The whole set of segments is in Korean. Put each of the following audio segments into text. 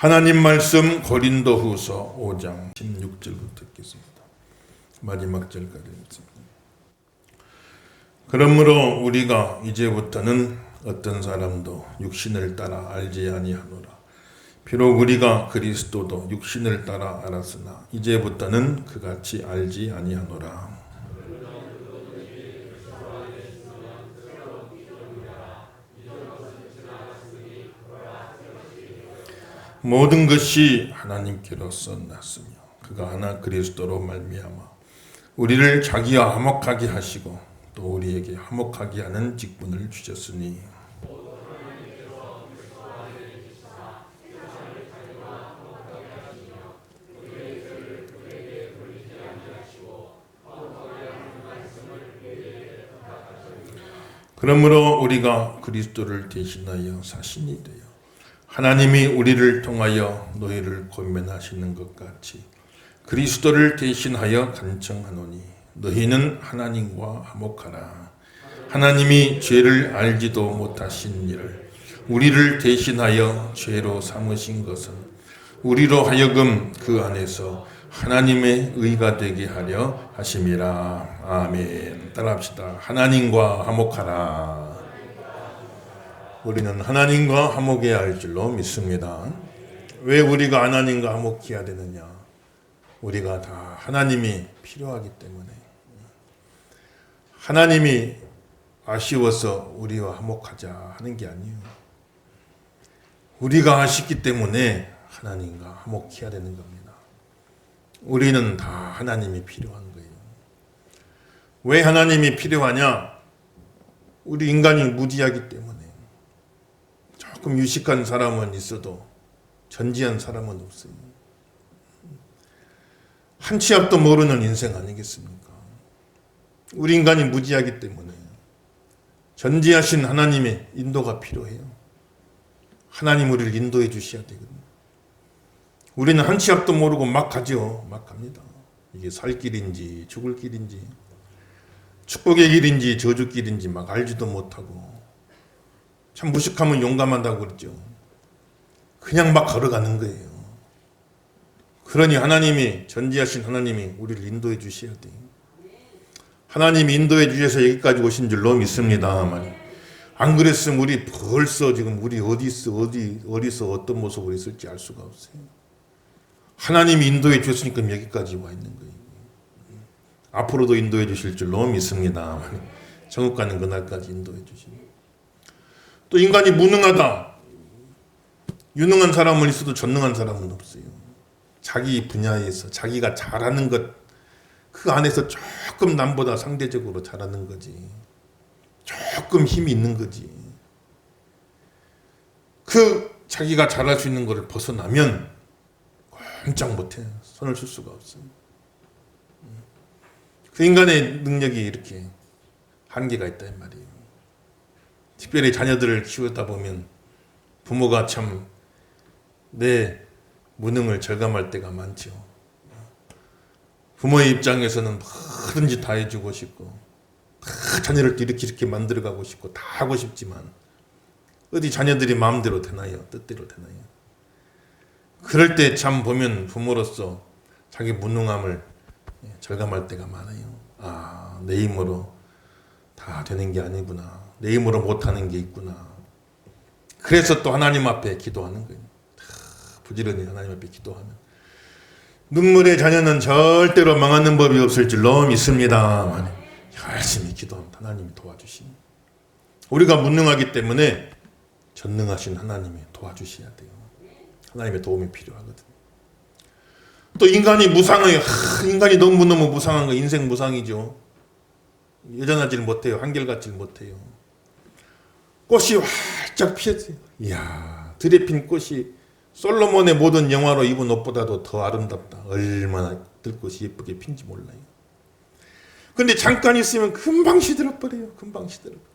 하나님 말씀 고린도후서 5장 16절부터 읽겠습니다. 마지막 절까지 읽습니다. 그러므로 우리가 이제부터는 어떤 사람도 육신을 따라 알지 아니하노라. 비록 우리가 그리스도도 육신을 따라 알았으나 이제부터는 그같이 알지 아니하노라. 모든 것이 하나님께로서 났으며 그가 하나 그리스도로 말미암아 우리를 자기와 화목하게 하시고 또 우리에게 화목하게 하는 직분을 주셨으니 그러므로 우리가 그리스도를 대신하여 사신이 되어 하나님이 우리를 통하여 너희를 권면하시는 것 같이 그리스도를 대신하여 간청하노니 너희는 하나님과 화목하라. 하나님이 죄를 알지도 못하신 일을 우리를 대신하여 죄로 삼으신 것은 우리로 하여금 그 안에서 하나님의 의가 되게 하려 하심이라. 아멘. 따라합시다. 하나님과 화목하라. 우리는 하나님과 화목해야 할 줄로 믿습니다. 왜 우리가 하나님과 화목해야 되느냐? 우리가 다 하나님이 필요하기 때문에. 하나님이 아쉬워서 우리와 화목하자 하는 게 아니에요. 우리가 아쉽기 때문에 하나님과 화목해야 되는 겁니다. 우리는 다 하나님이 필요한 거예요. 왜 하나님이 필요하냐? 우리 인간이 무지하기 때문에. 조금 유식한 사람은 있어도 전지한 사람은 없어요. 한 치 앞도 모르는 인생 아니겠습니까? 우리 인간이 무지하기 때문에 전지하신 하나님의 인도가 필요해요. 하나님 우리를 인도해 주셔야 되거든요. 우리는 한 치 앞도 모르고 막 가죠. 막 갑니다. 이게 살 길인지 죽을 길인지 축복의 길인지 저주 길인지 막 알지도 못하고 참 무식하면 용감하다고 그랬죠. 그냥 막 걸어가는 거예요. 그러니 하나님이 전지하신 하나님이 우리를 인도해 주셔야 돼요. 하나님이 인도해 주셔서 여기까지 오신 줄로 믿습니다만 안 그랬으면 우리 벌써 지금 우리 어디서 어떤 모습으로 있을지 알 수가 없어요. 하나님이 인도해 주셨으니까 여기까지 와 있는 거예요. 앞으로도 인도해 주실 줄로 믿습니다만 천국 가는 그날까지 인도해 주시니 또 인간이 무능하다. 유능한 사람은 있어도 전능한 사람은 없어요. 자기 분야에서 자기가 잘하는 것, 그 안에서 조금 남보다 상대적으로 잘하는 거지. 조금 힘이 있는 거지. 그 자기가 잘할 수 있는 것을 벗어나면 꼼짝 못해. 손을 쓸 수가 없어요. 그 인간의 능력이 이렇게 한계가 있다 이 말이에요. 특별히 자녀들을 키우다 보면 부모가 참 내 무능을 절감할 때가 많죠. 부모의 입장에서는 뭐든지 다 해주고 싶고 다 자녀를 이렇게 만들어가고 싶고 다 하고 싶지만 어디 자녀들이 마음대로 되나요? 뜻대로 되나요? 그럴 때 참 보면 부모로서 자기 무능함을 절감할 때가 많아요. 아, 내 힘으로 다 되는 게 아니구나. 내 힘으로 못하는 게 있구나. 그래서 또 하나님 앞에 기도하는 거예요. 부지런히 하나님 앞에 기도하면 눈물의 자녀는 절대로 망하는 법이 없을 줄로 믿습니다. 열심히 기도하면 하나님이 도와주시니 우리가 무능하기 때문에 전능하신 하나님이 도와주셔야 돼요. 하나님의 도움이 필요하거든요. 또 인간이 무상해요. 인간이 너무 무상한 거 인생 무상이죠. 여전하지 못해요. 한결같지 못해요. 꽃이 활짝 피었어요. 이야, 들에 핀 꽃이 솔로몬의 모든 영화로 입은 옷보다도 더 아름답다. 얼마나 들꽃이 예쁘게 핀지 몰라요. 근데 잠깐 있으면 금방 시들어버려요. 금방 시들어버려요.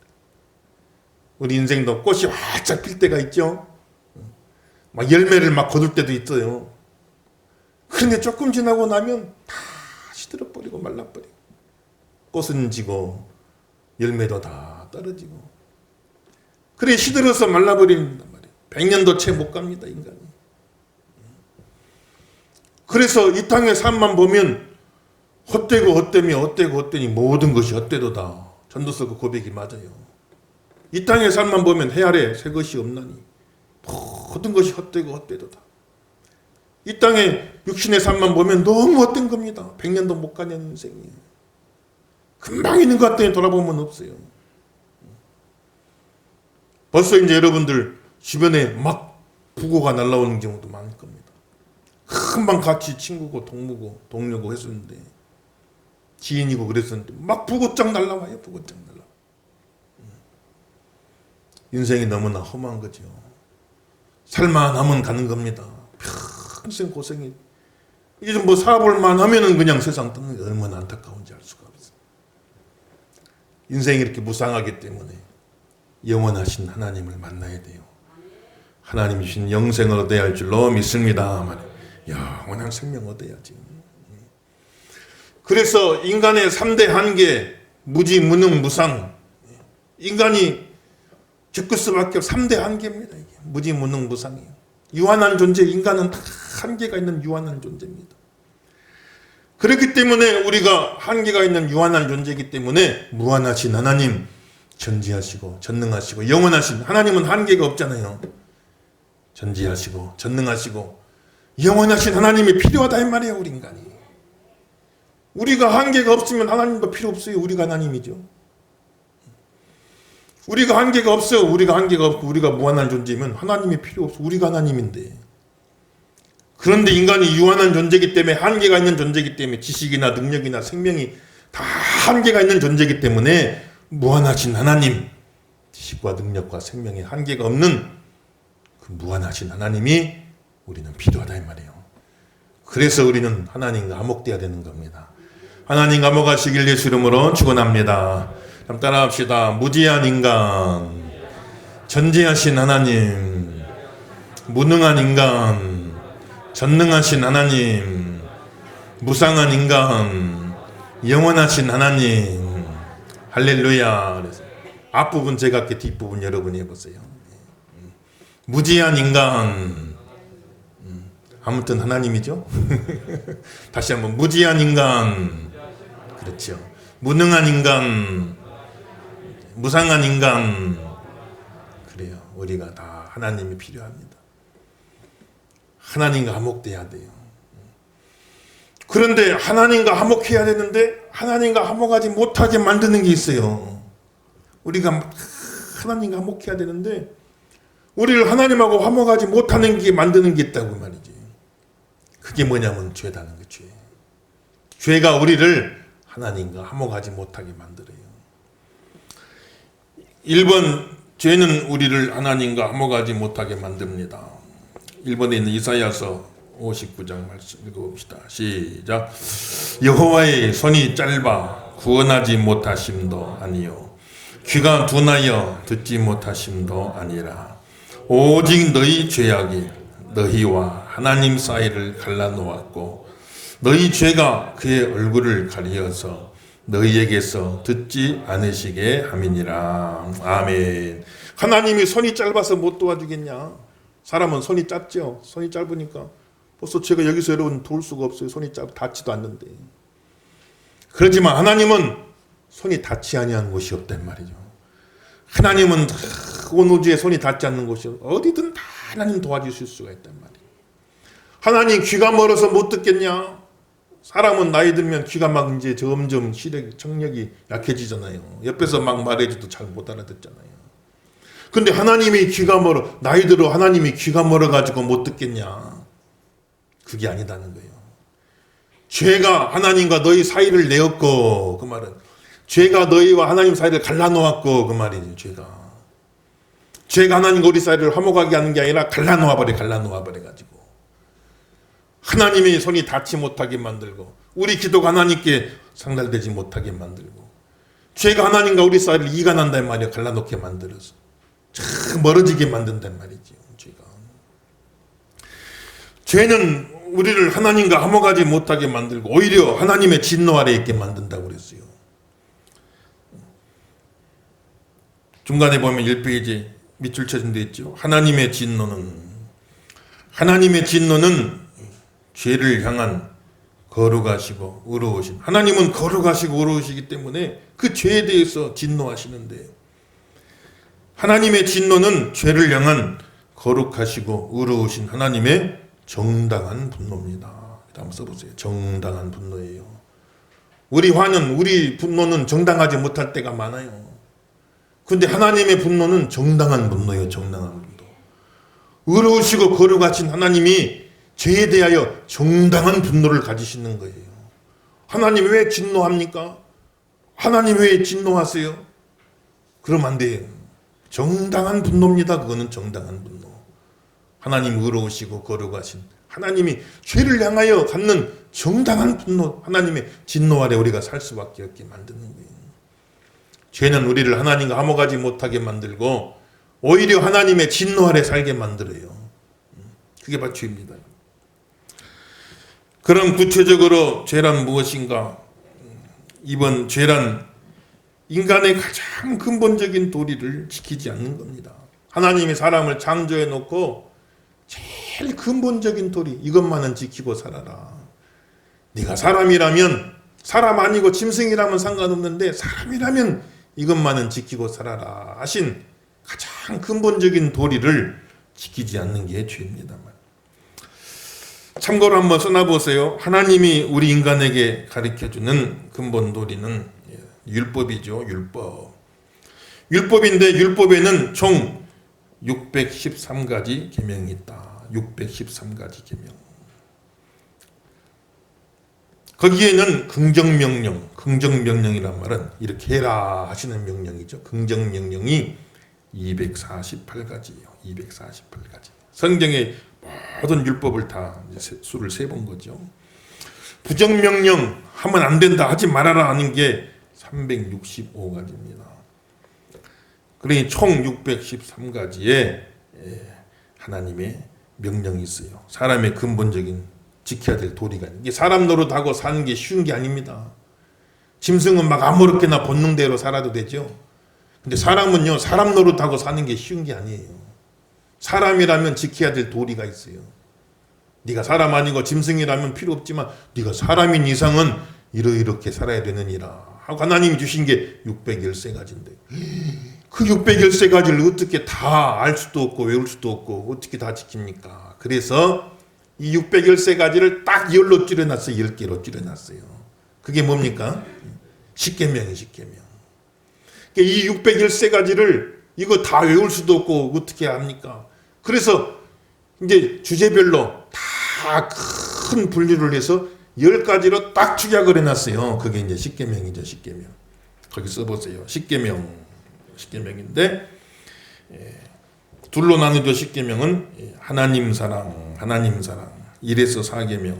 우리 인생도 꽃이 활짝 필 때가 있죠. 막 열매를 막 거둘 때도 있어요. 그런데 조금 지나고 나면 다 시들어버리고 말라버리고 꽃은 지고 열매도 다 떨어지고 그래 시들어서 말라버린단 말이에요. 100년도 채 못 갑니다 인간이. 그래서 이 땅의 삶만 보면 헛되고 헛되며 헛되고 헛되니 모든 것이 헛되도다. 전도서 그 고백이 맞아요. 이 땅의 삶만 보면 해 아래 새 것이 없나니 모든 것이 헛되고 헛되도다. 이 땅의 육신의 삶만 보면 너무 헛된 겁니다. 100년도 못 가는 인생이에요. 금방 있는 것 같더니 돌아보면 없어요. 벌써 이제 여러분들 주변에 막 부고가 날라오는 경우도 많을 겁니다. 금방 같이 친구고 동무고 동료고 했었는데 지인이고 그랬었는데 막 부고장 날라와요. 부고장 날라와. 인생이 너무나 험한 거죠. 살만하면 가는 겁니다. 평생 고생이. 이게 좀 뭐 살아볼만 하면은 그냥 세상 떠는 게 얼마나 안타까운지 알 수가 없어요. 인생이 이렇게 무상하기 때문에 영원하신 하나님을 만나야 돼요. 하나님 주신 영생을 얻어야 할 줄로 믿습니다. 영원한 생명 얻어야지. 그래서 인간의 3대 한계, 무지, 무능, 무상. 인간이 겪을 수밖에 없는 3대 한계입니다. 이게. 무지, 무능, 무상이에요. 유한한 존재, 인간은 다 한계가 있는 유한한 존재입니다. 그렇기 때문에 우리가 한계가 있는 유한한 존재이기 때문에 무한하신 하나님, 전지하시고 전능하시고 영원하신 하나님은 한계가 없잖아요. 전지하시고 전능하시고 영원하신 하나님이 필요하다 이 말이에요. 우리 인간이. 우리가 한계가 없으면 하나님도 필요 없어요. 우리가 하나님이죠. 우리가 한계가 없어. 우리가 한계가 없고 우리가 무한한 존재면 하나님이 필요 없어. 우리가 하나님인데. 그런데 인간이 유한한 존재이기 때문에 한계가 있는 존재이기 때문에 지식이나 능력이나 생명이 다 한계가 있는 존재이기 때문에 무한하신 하나님, 지식과 능력과 생명에 한계가 없는 그 무한하신 하나님이 우리는 필요하다 이 말이에요. 그래서 우리는 하나님과 화목되어야 되는 겁니다. 하나님과 화목하시길 예수 이름으로 축원합니다. 그럼 따라합시다. 무지한 인간, 전지하신 하나님, 무능한 인간, 전능하신 하나님, 무상한 인간, 영원하신 하나님. 할렐루야. 그래서 앞부분 제가 할게 뒷부분 여러분이 해보세요. 무지한 인간, 아무튼 하나님이죠. 다시 한번 무지한 인간, 그렇죠. 무능한 인간, 무상한 인간. 그래요. 우리가 다 하나님이 필요합니다. 하나님과 화목돼야 돼요. 그런데 하나님과 화목해야 되는데 하나님과 화목하지 못하게 만드는 게 있어요. 우리가 하나님과 화목해야 되는데 우리를 하나님하고 화목하지 못하는 게 만드는 게 있다고 말이지. 그게 뭐냐면 죄다는 거. 죄가 우리를 하나님과 화목하지 못하게 만들어요. 1번 죄는 우리를 하나님과 화목하지 못하게 만듭니다. 1번에 있는 이사야서 59장 말씀 읽어봅시다. 시작. 여호와의 손이 짧아 구원하지 못하심도 아니요 귀가 둔하여 듣지 못하심도 아니라 오직 너희 죄악이 너희와 하나님 사이를 갈라놓았고 너희 죄가 그의 얼굴을 가리어서 너희에게서 듣지 않으시게 함이니라. 아멘. 하나님이 손이 짧아서 못 도와주겠냐? 사람은 손이 짧죠. 손이 짧으니까 벌써 제가 여기서 여러분 도울 수가 없어요. 손이 닿지도 않는데. 그렇지만 하나님은 손이 닿지 아니한 곳이 없단 말이죠. 하나님은 온 우주에 손이 닿지 않는 곳이 어디든 다 하나님 도와주실 수가 있단 말이에요. 하나님 귀가 멀어서 못 듣겠냐? 사람은 나이 들면 귀가 막 이제 점점 청력이 약해지잖아요. 옆에서 막 말해줘도 잘 못 알아듣잖아요. 근데 하나님이 귀가 멀어, 나이 들어 하나님이 귀가 멀어가지고 못 듣겠냐? 그게 아니다는 거예요. 죄가 하나님과 너희 사이를 내었고, 그 말은 죄가 너희와 하나님 사이를 갈라놓았고, 그 말이죠. 죄가 하나님과 우리 사이를 화목하게 하는 게 아니라 갈라놓아버려가지고 하나님의 손이 닿지 못하게 만들고 우리 기도가 하나님께 상달되지 못하게 만들고 죄가 하나님과 우리 사이를 이간한단 말이에요. 갈라놓게 만들어서 참 멀어지게 만든단 말이죠. 죄는 우리를 하나님과 화목하지 못하게 만들고 오히려 하나님의 진노 아래 있게 만든다고 그랬어요. 중간에 보면 1페이지 밑줄 쳐진 데 있죠. 하나님의 진노는 죄를 향한 거룩하시고 의로우신, 하나님은 거룩하시고 의로우시기 때문에 그 죄에 대해서 진노하시는데, 하나님의 진노는 죄를 향한 거룩하시고 의로우신 하나님의 정당한 분노입니다. 한번 써보세요. 정당한 분노예요. 우리 분노는 정당하지 못할 때가 많아요. 근데 하나님의 분노는 정당한 분노예요. 정당한 분노. 의로우시고 거룩하신 하나님이 죄에 대하여 정당한 분노를 가지시는 거예요. 하나님 왜 진노합니까? 하나님 왜 진노하세요? 그러면 안 돼요. 정당한 분노입니다. 그거는 정당한 분노. 하나님 의로우시고 거룩하신 하나님이 죄를 향하여 갖는 정당한 분노, 하나님의 진노 아래 우리가 살 수밖에 없게 만드는 거예요. 죄는 우리를 하나님과 화목하지 못하게 만들고 오히려 하나님의 진노 아래 살게 만들어요. 그게 바로 죄입니다. 그럼 구체적으로 죄란 무엇인가? 이번 죄란 인간의 가장 근본적인 도리를 지키지 않는 겁니다. 하나님이 사람을 창조해 놓고 제일 근본적인 도리, 이것만은 지키고 살아라. 네가 사람이라면, 사람 아니고 짐승이라면 상관없는데 사람이라면 이것만은 지키고 살아라 하신 가장 근본적인 도리를 지키지 않는 게 죄입니다만. 참고로 한번 써놔보세요. 하나님이 우리 인간에게 가르쳐주는 근본 도리는 율법이죠. 율법인데 율법에는 총 613가지 계명이 있다. 613가지 계명. 거기에는 긍정명령이란 말은 이렇게 해라 하시는 명령이죠. 긍정명령이 248가지예요. 248가지. 성경의 모든 율법을 다 수를 세본 거죠. 부정명령 하면 안 된다, 하지 말아라 하는 게 365가지입니다. 그러니 총 613가지의 하나님의 명령이 있어요. 사람의 근본적인 지켜야 될 도리가. 이게 사람 노릇하고 사는 게 쉬운 게 아닙니다. 짐승은 막 아무렇게나 본능대로 살아도 되죠. 근데 사람은요, 사람 노릇하고 사는 게 쉬운 게 아니에요. 사람이라면 지켜야 될 도리가 있어요. 네가 사람 아니고 짐승이라면 필요 없지만 네가 사람인 이상은 이렇게 살아야 되느니라 하고 하나님이 주신 게 613가지인데 그 613가지를 어떻게 다 알 수도 없고 외울 수도 없고 어떻게 다 지킵니까? 그래서 이 613가지를 딱 10로 줄여놨어요. 10개로 줄여놨어요. 그게 뭡니까? 십계명이에요. 십계명. 이 613가지를 이거 다 외울 수도 없고 어떻게 합니까? 그래서 이제 주제별로 다 큰 분류를 해서 10가지로 딱 축약을 해놨어요. 그게 이제 십계명이죠. 십계명. 거기 써보세요. 십계명인데 둘로 나누죠. 십계명은 하나님 사랑, 1에서 4계명,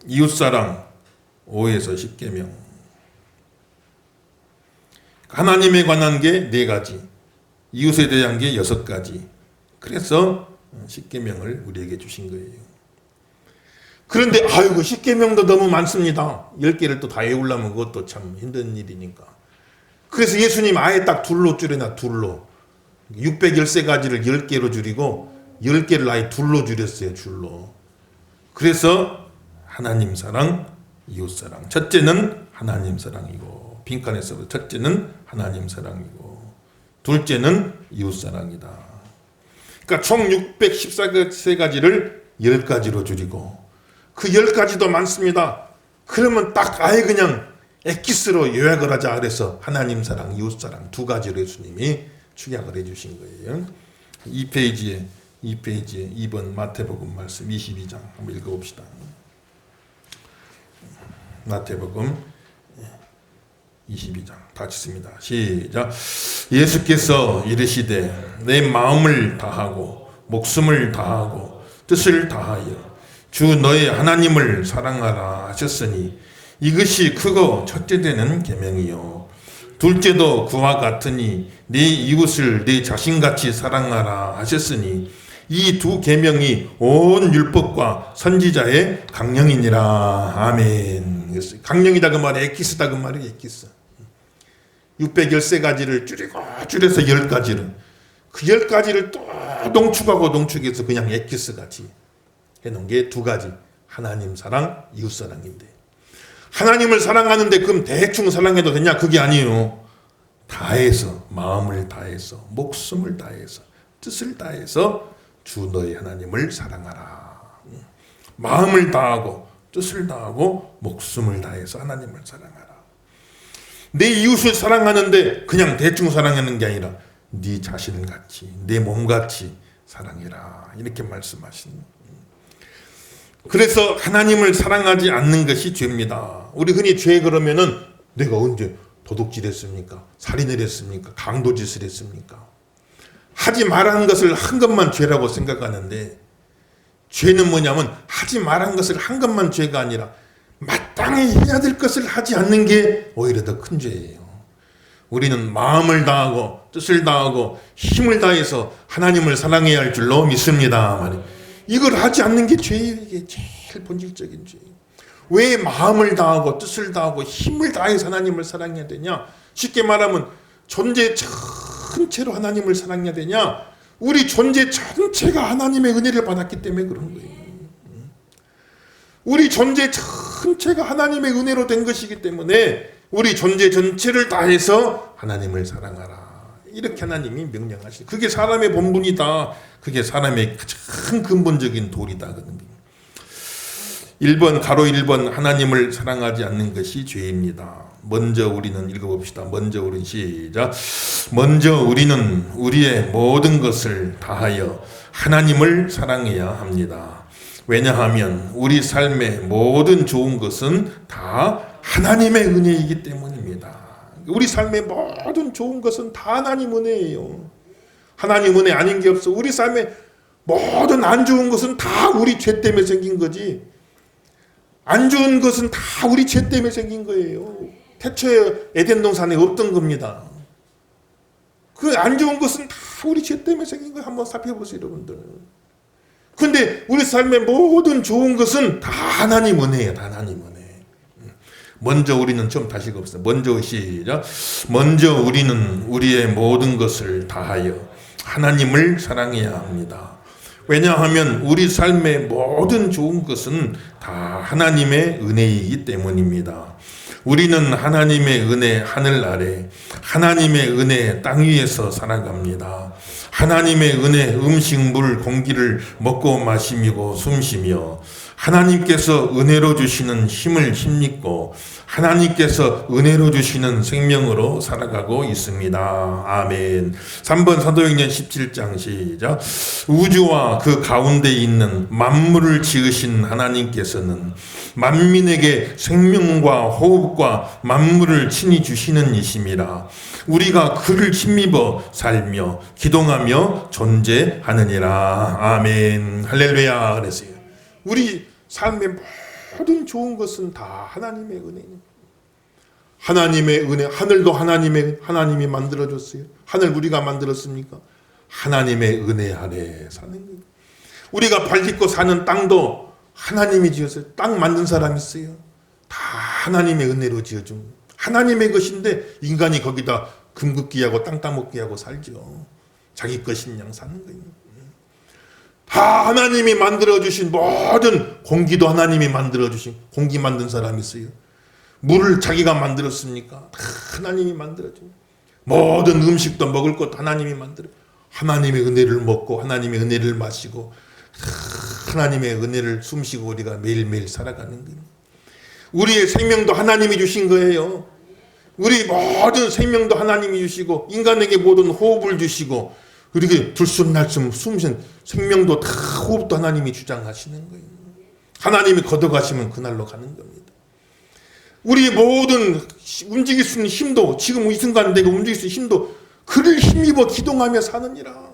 이웃 사랑 5에서 10계명. 하나님에 관한 게 4가지, 이웃에 대한 게 6가지. 그래서 십계명을 우리에게 주신 거예요. 그런데 아이고 십계명도 너무 많습니다. 10개를 또 다 외우려면 그것도 참 힘든 일이니까. 그래서 예수님 아예 딱 둘로 줄여놔. 둘로. 613가지를 10개로 줄이고 10개를 아예 둘로 줄였어요. 줄로. 그래서 하나님 사랑, 이웃 사랑. 첫째는 하나님 사랑이고 빈칸에 써. 첫째는 하나님 사랑이고 둘째는 이웃 사랑이다. 그러니까 총 613가지를 10가지로 줄이고 그 10가지도 많습니다. 그러면 딱 아예 그냥 엑기스로 요약을 하자 그래서 하나님 사랑, 이웃 사랑 2가지로 예수님이 축약을 해주신 거예요. 2페이지에 2번 마태복음 말씀 22장 한번 읽어봅시다. 마태복음 22장 다 읽습니다. 시작. 예수께서 이르시되 내 마음을 다하고 목숨을 다하고 뜻을 다하여 주 너의 하나님을 사랑하라 하셨으니 이것이 크고 첫째 되는 계명이요 둘째도 그와 같으니 네 이웃을 네 자신같이 사랑하라 하셨으니 이 2계명이 온 율법과 선지자의 강령이니라. 아멘. 강령이다 그 말이 엑기스다 그 말이 엑기스. 613가지를 줄여서 10가지를 그 10가지를 또 농축하고 농축해서 그냥 엑기스같이 해놓은 게 두 가지. 하나님 사랑, 이웃 사랑인데. 하나님을 사랑하는데 그럼 대충 사랑해도 되냐? 그게 아니에요. 다해서, 마음을 다해서, 목숨을 다해서, 뜻을 다해서 주 너의 하나님을 사랑하라. 마음을 다하고 뜻을 다하고 목숨을 다해서 하나님을 사랑하라. 내 이웃을 사랑하는데 그냥 대충 사랑하는 게 아니라 네 자신같이, 내 몸같이 사랑해라. 이렇게 말씀하시는. 그래서 하나님을 사랑하지 않는 것이 죄입니다. 우리 흔히 죄 그러면은 내가 언제 도둑질 했습니까? 살인을 했습니까? 강도짓을 했습니까? 하지 말라는 것을 한 것만 죄라고 생각하는데, 죄는 뭐냐면 하지 말라는 것을 한 것만 죄가 아니라 마땅히 해야 될 것을 하지 않는 게 오히려 더 큰 죄예요. 우리는 마음을 다하고 뜻을 다하고 힘을 다해서 하나님을 사랑해야 할 줄로 믿습니다. 이걸 하지 않는 게 죄예요. 이게 제일 본질적인 죄예요. 왜 마음을 다하고 뜻을 다하고 힘을 다해서 하나님을 사랑해야 되냐? 쉽게 말하면 존재 전체로 하나님을 사랑해야 되냐? 우리 존재 전체가 하나님의 은혜를 받았기 때문에 그런 거예요. 우리 존재 전체가 하나님의 은혜로 된 것이기 때문에 우리 존재 전체를 다해서 하나님을 사랑하라. 이렇게 하나님이 명령하시죠. 그게 사람의 본분이다. 그게 사람의 가장 근본적인 도리다. 1번 가로 1번 하나님을 사랑하지 않는 것이 죄입니다. 먼저 우리는 읽어봅시다. 먼저 우리는 시작. 먼저 우리는 우리의 모든 것을 다하여 하나님을 사랑해야 합니다. 왜냐하면 우리 삶의 모든 좋은 것은 다 하나님의 은혜이기 때문입니다. 우리 삶의 모든 좋은 것은 다 하나님 은혜예요. 하나님 은혜 아닌 게 없어. 우리 삶의 모든 안 좋은 것은 다 우리 죄 때문에 생긴 거지. 안 좋은 것은 다 우리 죄 때문에 생긴 거예요. 태초에 에덴 동산에 없던 겁니다. 그 안 좋은 것은 다 우리 죄 때문에 생긴 거예요. 한번 살펴보세요, 여러분들. 근데 우리 삶의 모든 좋은 것은 다 하나님 은혜예요. 다 하나님 은혜. 먼저 우리는 좀 다시 읽읍시다. 먼저 시작. 먼저 우리는 우리의 모든 것을 다하여 하나님을 사랑해야 합니다. 왜냐하면 우리 삶의 모든 좋은 것은 다 하나님의 은혜이기 때문입니다. 우리는 하나님의 은혜 하늘 아래, 하나님의 은혜 땅 위에서 살아갑니다. 하나님의 은혜 음식, 물, 공기를 먹고 마시고 숨쉬며 하나님께서 은혜로 주시는 힘을 힘입고 하나님께서 은혜로 주시는 생명으로 살아가고 있습니다. 아멘. 3번 사도행전 17장 시작. 우주와 그 가운데 있는 만물을 지으신 하나님께서는 만민에게 생명과 호흡과 만물을 친히 주시는 이심이라. 우리가 그를 힘입어 살며 기동하며 존재하느니라. 아멘. 할렐루야. 그랬어요. 우리 삶의 모든 좋은 것은 다 하나님의 은혜입니다. 하나님의 은혜, 하늘도 하나님이 만들어줬어요. 하늘 우리가 만들었습니까? 하나님의 은혜 아래 사는 거예요. 우리가 발 딛고 사는 땅도 하나님이 지었어요. 땅 만든 사람이 있어요. 다 하나님의 은혜로 지어준 거예요. 하나님의 것인데 인간이 거기다 금긋기하고 땅 따먹기하고 살죠. 자기 것인 양 사는 거예요. 다 하나님이 만들어주신 모든 공기도 하나님이 만들어주신 공기 만든 사람이 있어요. 물을 자기가 만들었습니까? 다 하나님이 만들어준 모든 음식도 먹을 것도 하나님이 만들어. 하나님의 은혜를 먹고 하나님의 은혜를 마시고 하나님의 은혜를 숨쉬고 우리가 매일매일 살아가는 거예요. 우리의 생명도 하나님이 주신 거예요. 우리 모든 생명도 하나님이 주시고 인간에게 모든 호흡을 주시고 그렇게 들숨날숨 숨쉬는 생명도 다 호흡도 하나님이 주장하시는 거예요. 하나님이 걷어가시면 그날로 가는 겁니다. 우리 모든 움직일 수 있는 힘도 지금 이 순간 내가 움직일 수 있는 힘도 그를 힘입어 기동하며 사느니라.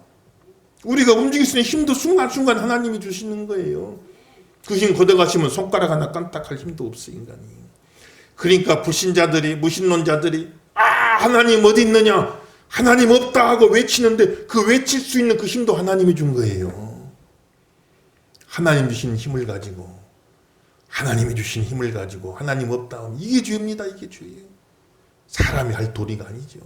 우리가 움직일 수 있는 힘도 순간순간 하나님이 주시는 거예요. 그 힘 걷어가시면 손가락 하나 깜딱할 힘도 없어 인간이. 그러니까 불신자들이 무신론자들이 하나님 어디 있느냐 하나님 없다 하고 외치는데 그 외칠 수 있는 그 힘도 하나님이 준 거예요. 하나님 주신 힘을 가지고 하나님이 주신 힘을 가지고 하나님 없다 하면 이게 죄입니다. 이게 죄예요. 사람이 할 도리가 아니죠.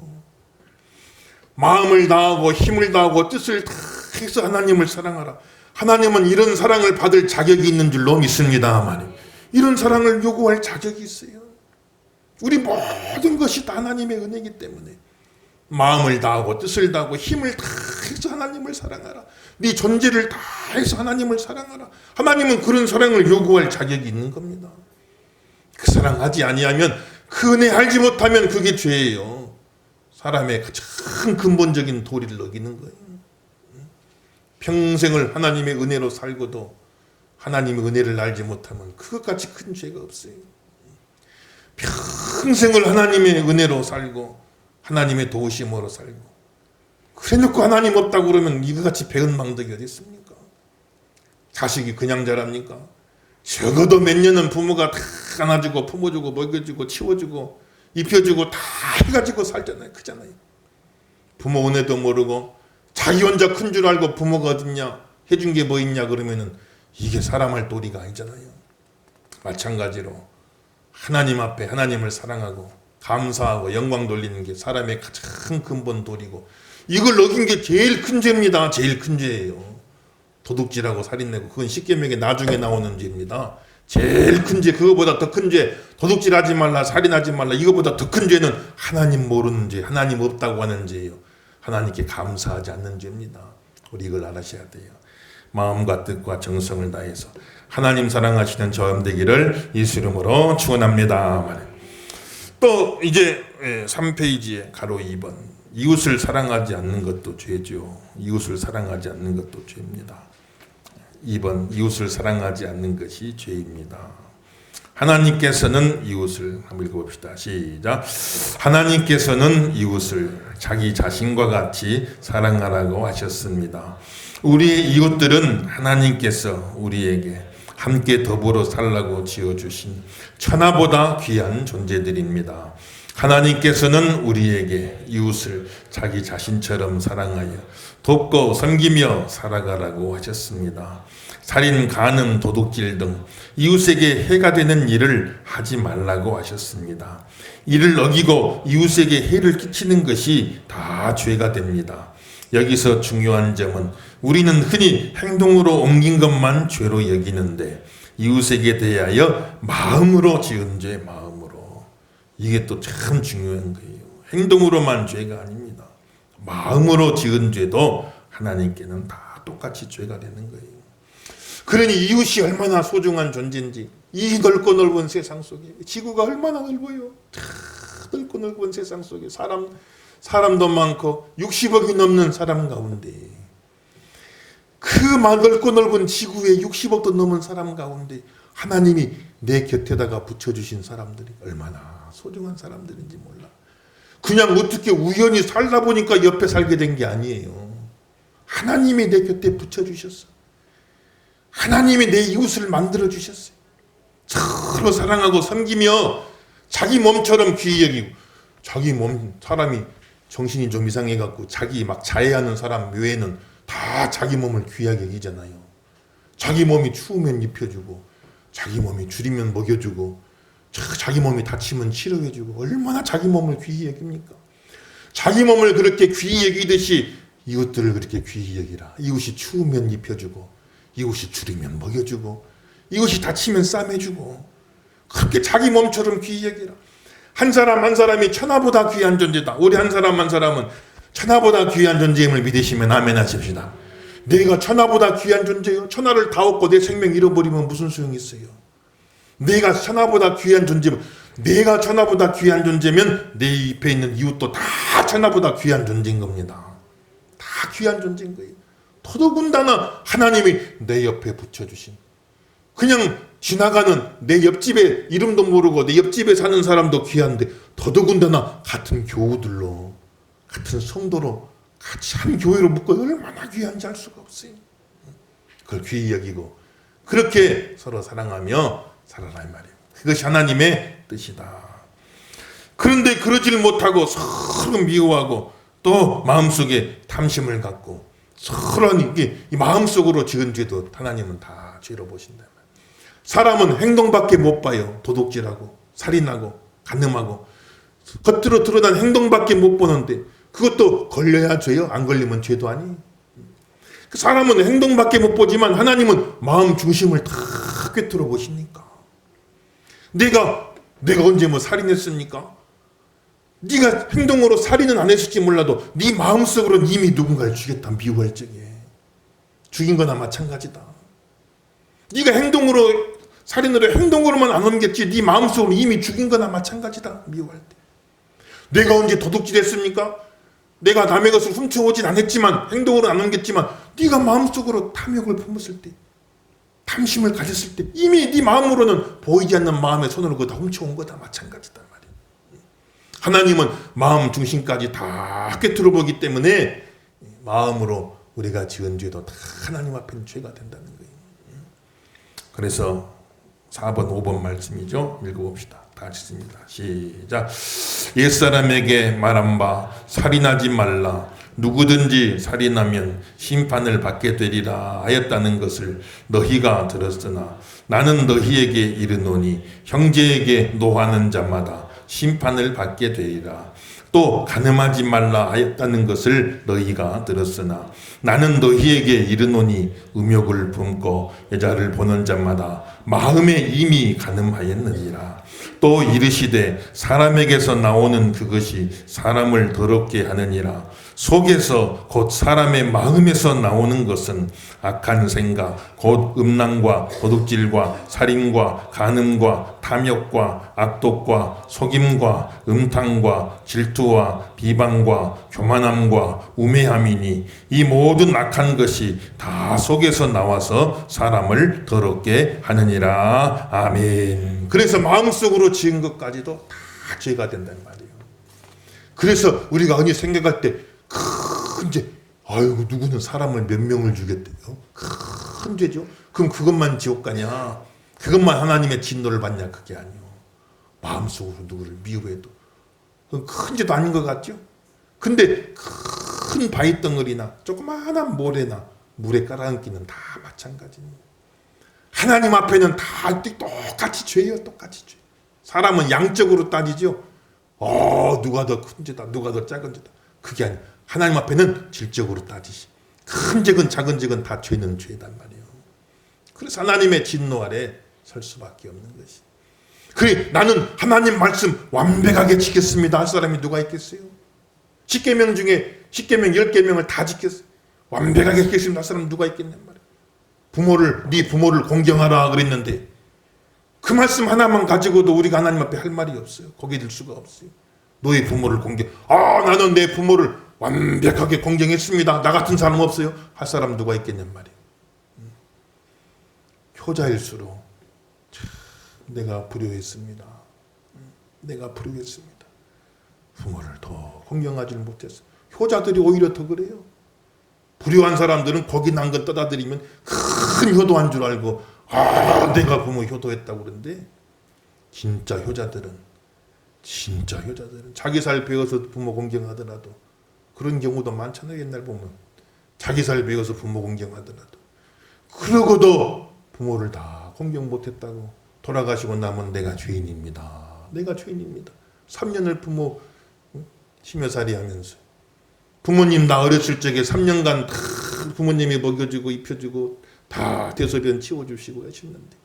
마음을 다하고 힘을 다하고 뜻을 다 해서 하나님을 사랑하라. 하나님은 이런 사랑을 받을 자격이 있는 줄로 믿습니다만 이런 사랑을 요구할 자격이 있어요. 우리 모든 것이 다 하나님의 은혜이기 때문에 마음을 다하고 뜻을 다하고 힘을 다해서 하나님을 사랑하라. 네 존재를 다해서 하나님을 사랑하라. 하나님은 그런 사랑을 요구할 자격이 있는 겁니다. 그 사랑하지 아니하면 그 은혜 알지 못하면 그게 죄예요. 사람의 가장 근본적인 도리를 어기는 거예요. 평생을 하나님의 은혜로 살고도 하나님의 은혜를 알지 못하면 그것같이 큰 죄가 없어요. 평생을 하나님의 은혜로 살고 하나님의 도우심으로 살고 그래놓고 하나님 없다고 그러면 이거같이 배은망덕이 어디 있습니까? 자식이 그냥 자랍니까? 적어도 몇 년은 부모가 다 안아주고 품어주고 먹여주고 치워주고 입혀주고 다 해가지고 살잖아요. 크잖아요. 부모 은혜도 모르고 자기 혼자 큰 줄 알고 부모가 어딨냐 해준 게 뭐 있냐 그러면은 이게 사람 할 도리가 아니잖아요. 마찬가지로 하나님 앞에 하나님을 사랑하고 감사하고 영광 돌리는 게 사람의 가장 근본 도리고 이걸 어긴 게 제일 큰 죄입니다. 제일 큰 죄예요. 도둑질하고 살인내고 그건 십계명에 나중에 나오는 죄입니다. 제일 큰 죄, 그거보다 더 큰 죄, 도둑질하지 말라, 살인하지 말라, 이거보다 더 큰 죄는 하나님 모르는 죄, 하나님 없다고 하는 죄예요. 하나님께 감사하지 않는 죄입니다. 우리 이걸 알아셔야 돼요. 마음과 뜻과 정성을 다해서 하나님 사랑하시는 저음 되기를 예수 이름으로 축원합니다. 또 이제 3페이지에 가로 2번 이웃을 사랑하지 않는 것도 죄죠. 이웃을 사랑하지 않는 것도 죄입니다. 2번 이웃을 사랑하지 않는 것이 죄입니다. 하나님께서는 이웃을 한번 읽어봅시다. 시작. 하나님께서는 이웃을 자기 자신과 같이 사랑하라고 하셨습니다. 우리의 이웃들은 하나님께서 우리에게 함께 더불어 살라고 지어주신 천하보다 귀한 존재들입니다. 하나님께서는 우리에게 이웃을 자기 자신처럼 사랑하여 돕고 섬기며 살아가라고 하셨습니다. 살인, 간음, 도둑질 등 이웃에게 해가 되는 일을 하지 말라고 하셨습니다. 이를 어기고 이웃에게 해를 끼치는 것이 다 죄가 됩니다. 여기서 중요한 점은 우리는 흔히 행동으로 옮긴 것만 죄로 여기는데 이웃에게 대하여 마음으로 지은 죄, 마음으로. 이게 또 참 중요한 거예요. 행동으로만 죄가 아닙니다. 마음으로 지은 죄도 하나님께는 다 똑같이 죄가 되는 거예요. 그러니 이웃이 얼마나 소중한 존재인지 이 넓고 넓은 세상 속에 지구가 얼마나 넓어요. 넓고 넓은 세상 속에 사람도 많고 60억이 넘는 사람 가운데 그 넓고 넓은 지구에 60억도 넘은 사람 가운데 하나님이 내 곁에다가 붙여주신 사람들이 얼마나 소중한 사람들인지 몰라. 그냥 어떻게 우연히 살다 보니까 옆에 살게 된 게 아니에요. 하나님이 내 곁에 붙여주셨어. 하나님이 내 이웃을 만들어주셨어요. 서로 사랑하고 섬기며 자기 몸처럼 귀히 여기고 자기 몸 사람이 정신이 좀 이상해갖고 자기 막 자해하는 사람 외에는 다 자기 몸을 귀하게 여기잖아요. 자기 몸이 추우면 입혀주고 자기 몸이 줄이면 먹여주고 자기 몸이 다치면 치료해주고 얼마나 자기 몸을 귀히 여깁니까? 자기 몸을 그렇게 귀히 여기듯이 이웃들을 그렇게 귀히 여기라. 이웃이 추우면 입혀주고 이웃이 줄이면 먹여주고 이웃이 다치면 싸매주고 그렇게 자기 몸처럼 귀히 여기라. 한 사람 한 사람이 천하보다 귀한 존재다. 우리 한 사람 한 사람은 천하보다 귀한 존재임을 믿으시면 아멘 하십시다. 내가 천하보다 귀한 존재요? 천하를 다 얻고 내 생명 잃어버리면 무슨 소용이 있어요? 내가 천하보다 귀한 존재면 내가 천하보다 귀한 존재면 내 옆에 있는 이웃도 다 천하보다 귀한 존재인 겁니다. 다 귀한 존재인 거예요. 더더군다나 하나님이 내 옆에 붙여주신 그냥 지나가는 내 옆집에 이름도 모르고 내 옆집에 사는 사람도 귀한데 더더군다나 같은 교우들로 같은 성도로 같이 한 교회로 묶어 얼마나 귀한지 알 수가 없어요. 그걸 귀히 여기고 그렇게 서로 사랑하며 살아라 이 말이에요. 그것이 하나님의 뜻이다. 그런데 그러질 못하고 서로 미워하고 또 마음속에 탐심을 갖고 서로 이게 마음속으로 지은 죄도 하나님은 다 죄로 보신다. 사람은 행동밖에 못 봐요. 도둑질하고 살인하고 간음하고 겉으로 드러난 행동밖에 못 보는데 그것도 걸려야 죄요? 안 걸리면 죄도 아니에요. 사람은 행동밖에 못 보지만 하나님은 마음 중심을 다 꿰뚫어 보시니까. 내가 언제 뭐 살인했습니까? 네가 행동으로 살인은 안 했을지 몰라도 네 마음속으로는 이미 누군가를 죽였다. 미워할 적에 죽인 거나 마찬가지다. 네가 행동으로 살인으로 행동으로만 안 옮겼지 네 마음속으로 이미 죽인 거나 마찬가지다. 미워할 때. 내가 언제 도둑질했습니까? 내가 남의 것을 훔쳐오진 않았지만 행동으로 안 옮겼지만 네가 마음속으로 탐욕을 품었을 때, 탐심을 가졌을 때 이미 네 마음으로는 보이지 않는 마음의 손으로 그거 다 훔쳐온 거다. 마찬가지단 말이야. 하나님은 마음 중심까지 다 꿰뚫어 보기 때문에 마음으로 우리가 지은 죄도 다 하나님 앞에는 죄가 된다는 거예요. 그래서 4번 5번 말씀이죠. 읽어봅시다. 다 읽습니다. 시작. 옛사람에게 말한 바 살인하지 말라. 누구든지 살인하면 심판을 받게 되리라 하였다는 것을 너희가 들었으나 나는 너희에게 이르노니 형제에게 노하는 자마다 심판을 받게 되리라. 또 간음하지 말라 하였다는 것을 너희가 들었으나 나는 너희에게 이르노니 음욕을 품고 여자를 보는 자마다 마음에 이미 간음하였느니라. 또 이르시되 사람에게서 나오는 그것이 사람을 더럽게 하느니라. 속에서 곧 사람의 마음에서 나오는 것은 악한 생각 곧 음란과 도둑질과 살인과 간음과 탐욕과 악독과 속임과 음탕과 질투와 비방과 교만함과 우매함이니 이 모든 악한 것이 다 속에서 나와서 사람을 더럽게 하느니라. 아멘. 그래서 마음속으로 지은 것까지도 다 죄가 된단 말이에요. 그래서 우리가 어디 생각할 때 큰 죄, 아이고 누구는 사람을 몇 명을 죽였대요. 큰 죄죠. 그럼 그것만 지옥 가냐? 그것만 하나님의 진노를 받냐? 그게 아니요. 마음속으로 누구를 미워해도 그건 큰 죄도 아닌 것 같죠? 근데 큰 바위 덩어리나 조그마한 모래나 물에 깔아앉기는 다 마찬가지입니다. 하나님 앞에는 다 똑같이 죄예요. 똑같이 죄. 사람은 양적으로 따지죠. 누가 더 큰 죄다, 누가 더 작은 죄다. 그게 아니에요. 하나님 앞에는 질적으로 따지시. 큰 죄건 작은 죄건 다 죄는 죄단 말이에요. 그래서 하나님의 진노 아래 설 수밖에 없는 것이. 그래 나는 하나님 말씀 완벽하게 지켰습니다 할 사람이 누가 있겠어요? 10계명 중에 10계명 10계명을 다 지켰어요. 완벽하게 지켰습니다 할 사람 누가 있겠냔 말이에요. 네 부모를 공경하라 그랬는데 그 말씀 하나만 가지고도 우리가 하나님 앞에 할 말이 없어요. 거기에 들 수가 없어요. 너의 부모를 나는 내 부모를 완벽하게 공경했습니다. 나 같은 사람 없어요. 할 사람 누가 있겠냔 말이에요. 효자일수록 내가 불효했습니다. 내가 불효했습니다. 부모를 더 공경하지 못했어. 효자들이 오히려 더 그래요. 불효한 사람들은 고기 난 것 떠다들이면 큰 효도한 줄 알고 내가 부모 효도했다고 그러는데 진짜 효자들은 자기 살 배워서 부모 공경하더라도 그런 경우도 많잖아요. 옛날 보면 자기 살 배워서 부모 공경하더라도 그러고도 부모를 다 공경 못했다고 돌아가시고 나면 내가 죄인입니다. 3년을 부모 심여살이 하면서 부모님 나 어렸을 적에 3년간 다 부모님이 먹여주고 입혀주고 다 대소변 치워주시고 하셨는데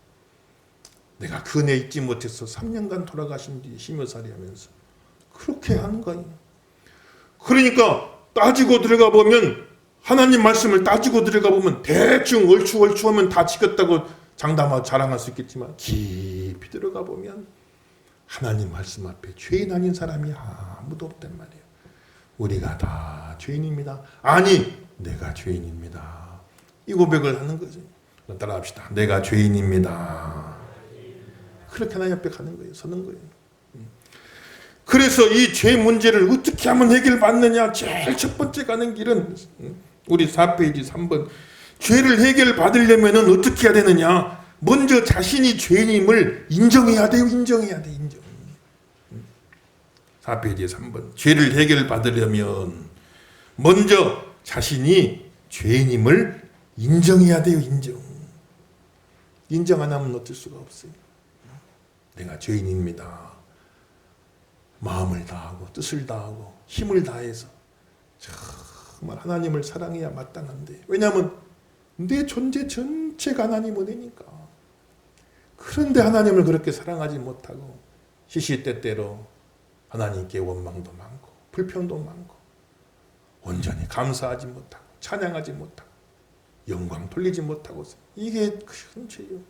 내가 그 은혜 잊지 못해서 3년간 돌아가신 뒤 심여살이 하면서 그렇게 하는 거예요. 그러니까 따지고 들어가 보면 하나님 말씀을 따지고 들어가 보면 대충 얼추하면 다 지켰다고 장담하고 자랑할 수 있겠지만 깊이 들어가 보면 하나님 말씀 앞에 죄인 아닌 사람이 아무도 없단 말이에요. 우리가 다 죄인입니다. 아니 내가 죄인입니다. 이 고백을 하는 거죠. 따라합시다. 내가 죄인입니다. 그렇게 하나님 앞에 가는 거예요. 서는 거예요. 그래서 이 죄 문제를 어떻게 하면 해결받느냐. 제일 첫 번째 가는 길은 우리 4페이지 3번 죄를 해결받으려면 어떻게 해야 되느냐. 먼저 자신이 죄인임을 인정해야 돼요. 인정. 4페이지 3번 죄를 해결받으려면 먼저 자신이 죄인임을 인정해야 돼요. 인정 안 하면 어쩔 수가 없어요. 내가 죄인입니다. 마음을 다하고 뜻을 다하고 힘을 다해서 정말 하나님을 사랑해야 마땅한데, 왜냐하면 내 존재 전체가 하나님 은혜니까. 그런데 하나님을 그렇게 사랑하지 못하고 시시때때로 하나님께 원망도 많고 불평도 많고 온전히 감사하지 못하고 찬양하지 못하고 영광 돌리지 못하고, 이게 큰 죄예요.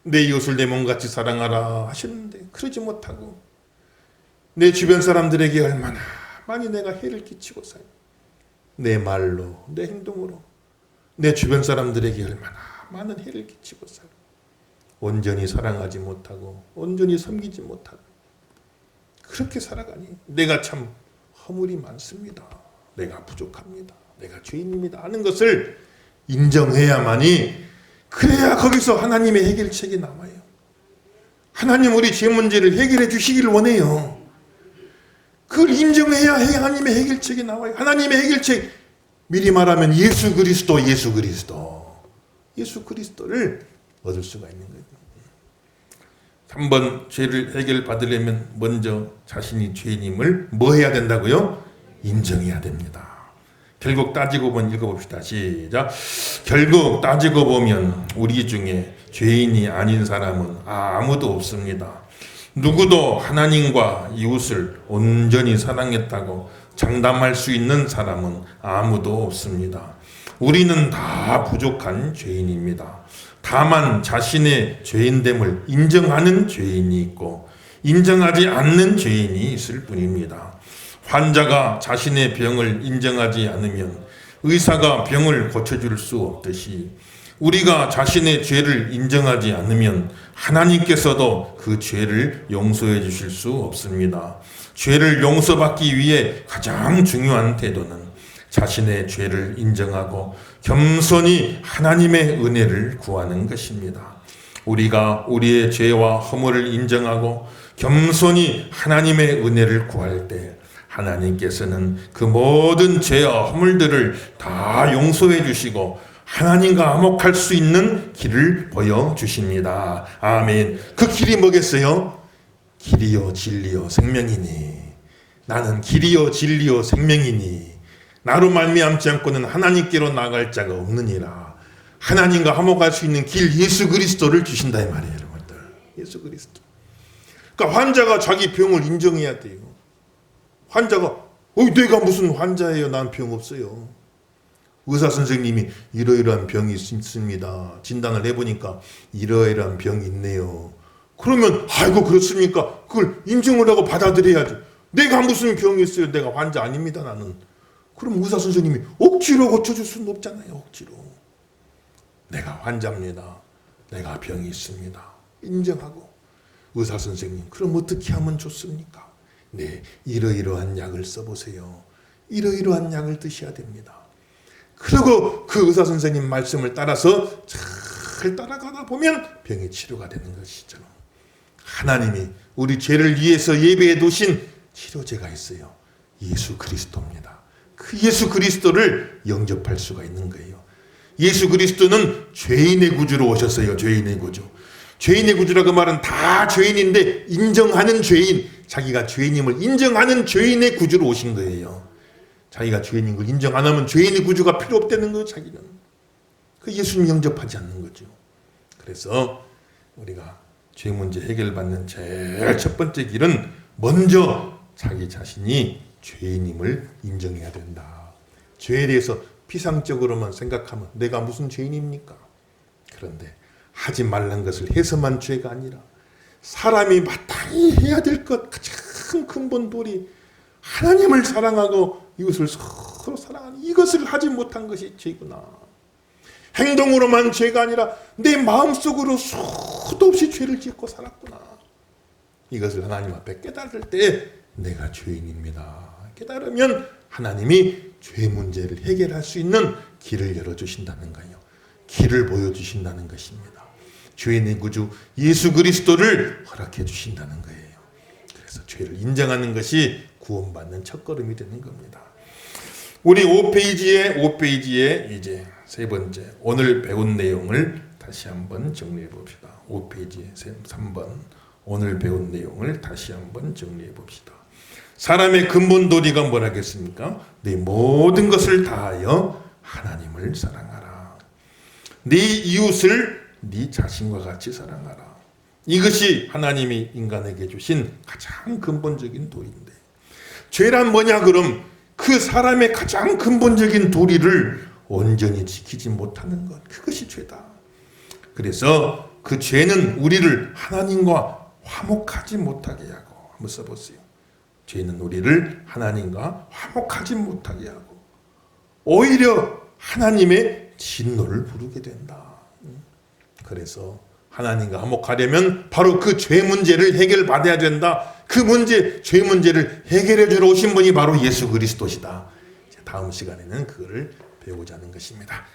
내 이웃을 내 몸같이 사랑하라 하셨는데 그러지 못하고 내 주변 사람들에게 얼마나 많이 내가 해를 끼치고 살고, 내 말로 내 행동으로 내 주변 사람들에게 얼마나 많은 해를 끼치고 살고, 온전히 사랑하지 못하고 온전히 섬기지 못하고 그렇게 살아가니 내가 참 허물이 많습니다. 내가 부족합니다. 내가 죄인입니다 하는 것을 인정해야만이, 그래야 거기서 하나님의 해결책이 남아요. 하나님 우리 죄 문제를 해결해 주시기를 원해요. 그걸 인정해야 하나님의 해결책이 나와요. 하나님의 해결책, 미리 말하면 예수 그리스도를 얻을 수가 있는 거예요. 한번 죄를 해결받으려면 먼저 자신이 죄인임을 뭐 해야 된다고요? 인정해야 됩니다. 결국 따지고 보면, 읽어봅시다. 시작. 결국 따지고 보면 우리 중에 죄인이 아닌 사람은 아무도 없습니다. 누구도 하나님과 이웃을 온전히 사랑했다고 장담할 수 있는 사람은 아무도 없습니다. 우리는 다 부족한 죄인입니다. 다만 자신의 죄인됨을 인정하는 죄인이 있고 인정하지 않는 죄인이 있을 뿐입니다. 환자가 자신의 병을 인정하지 않으면 의사가 병을 고쳐줄 수 없듯이, 우리가 자신의 죄를 인정하지 않으면 하나님께서도 그 죄를 용서해 주실 수 없습니다. 죄를 용서받기 위해 가장 중요한 태도는 자신의 죄를 인정하고 겸손히 하나님의 은혜를 구하는 것입니다. 우리가 우리의 죄와 허물을 인정하고 겸손히 하나님의 은혜를 구할 때 하나님께서는 그 모든 죄와 허물들을 다 용서해 주시고 하나님과 화목할 수 있는 길을 보여주십니다. 아멘. 그 길이 뭐겠어요? 길이요 진리요 생명이니, 나는 길이요 진리요 생명이니 나로 말미암지 않고는 하나님께로 나갈 자가 없느니라. 하나님과 화목할 수 있는 길, 예수 그리스도를 주신다 이 말이에요, 여러분들. 예수 그리스도. 그러니까 환자가 자기 병을 인정해야 돼요. 환자가 내가 무슨 환자예요? 난 병 없어요. 의사 선생님이 이러이러한 병이 있습니다. 진단을 해보니까 이러이러한 병이 있네요. 그러면 아이고 그렇습니까? 그걸 인정을 하고 받아들여야지. 내가 무슨 병이 있어요? 내가 환자 아닙니다 나는. 그럼 의사 선생님이 억지로 고쳐줄 수는 없잖아요. 억지로. 내가 환자입니다. 내가 병이 있습니다. 인정하고. 의사 선생님, 그럼 어떻게 하면 좋습니까? 네, 이러이러한 약을 써보세요. 이러이러한 약을 드셔야 됩니다. 그리고 그 의사 선생님 말씀을 따라서 잘 따라가다 보면 병이 치료가 되는 것이죠. 하나님이 우리 죄를 위해서 예배해 두신 치료제가 있어요. 예수 그리스도입니다. 그 예수 그리스도를 영접할 수가 있는 거예요. 예수 그리스도는 죄인의 구주로 오셨어요. 죄인의 구주. 죄인의 구주라고 말은 다 죄인인데 인정하는 죄인, 자기가 죄인임을 인정하는 죄인의 구주로 오신 거예요. 자기가 죄인인 걸 인정 안 하면 죄인의 구주가 필요 없다는 거예요. 자기는. 그 예수님 영접하지 않는 거죠. 그래서 우리가 죄 문제 해결받는 제일 첫 번째 길은 먼저 자기 자신이 죄인임을 인정해야 된다. 죄에 대해서 피상적으로만 생각하면 내가 무슨 죄인입니까? 그런데 하지 말란 것을 해서만 죄가 아니라 사람이 마땅히 해야 될 것 가장 근본돌이 하나님을 사랑하고 이웃을 서로 사랑하는 이것을 하지 못한 것이 죄구나. 행동으로만 죄가 아니라 내 마음속으로 수도 없이 죄를 짓고 살았구나. 이것을 하나님 앞에 깨달을 때 내가 죄인입니다. 깨달으면 하나님이 죄 문제를 해결할 수 있는 길을 열어주신다는 거예요. 길을 보여주신다는 것입니다. 죄인의 구주 예수 그리스도를 허락해 주신다는 거예요. 그래서 죄를 인정하는 것이 구원받는 첫걸음이 되는 겁니다. 우리 5페이지에 이제 세 번째 오늘 배운 내용을 다시 한번 정리해 봅시다. 5페이지 3번 오늘 배운 내용을 다시 한번 정리해 봅시다. 사람의 근본 도리가 뭐라겠습니까? 네 모든 것을 다하여 하나님을 사랑하라. 네 이웃을 네 자신과 같이 사랑하라. 이것이 하나님이 인간에게 주신 가장 근본적인 도리인데, 죄란 뭐냐 그럼 그 사람의 가장 근본적인 도리를 온전히 지키지 못하는 것, 그것이 죄다. 그래서 그 죄는 우리를 하나님과 화목하지 못하게 하고, 한번 써보세요. 죄는 우리를 하나님과 화목하지 못하게 하고 오히려 하나님의 진노를 부르게 된다. 그래서 하나님과 화목하려면 바로 그 죄 문제를 해결받아야 된다. 그 문제, 죄 문제를 해결해 주러 오신 분이 바로 예수 그리스도시다. 다음 시간에는 그거를 배우고자 하는 것입니다.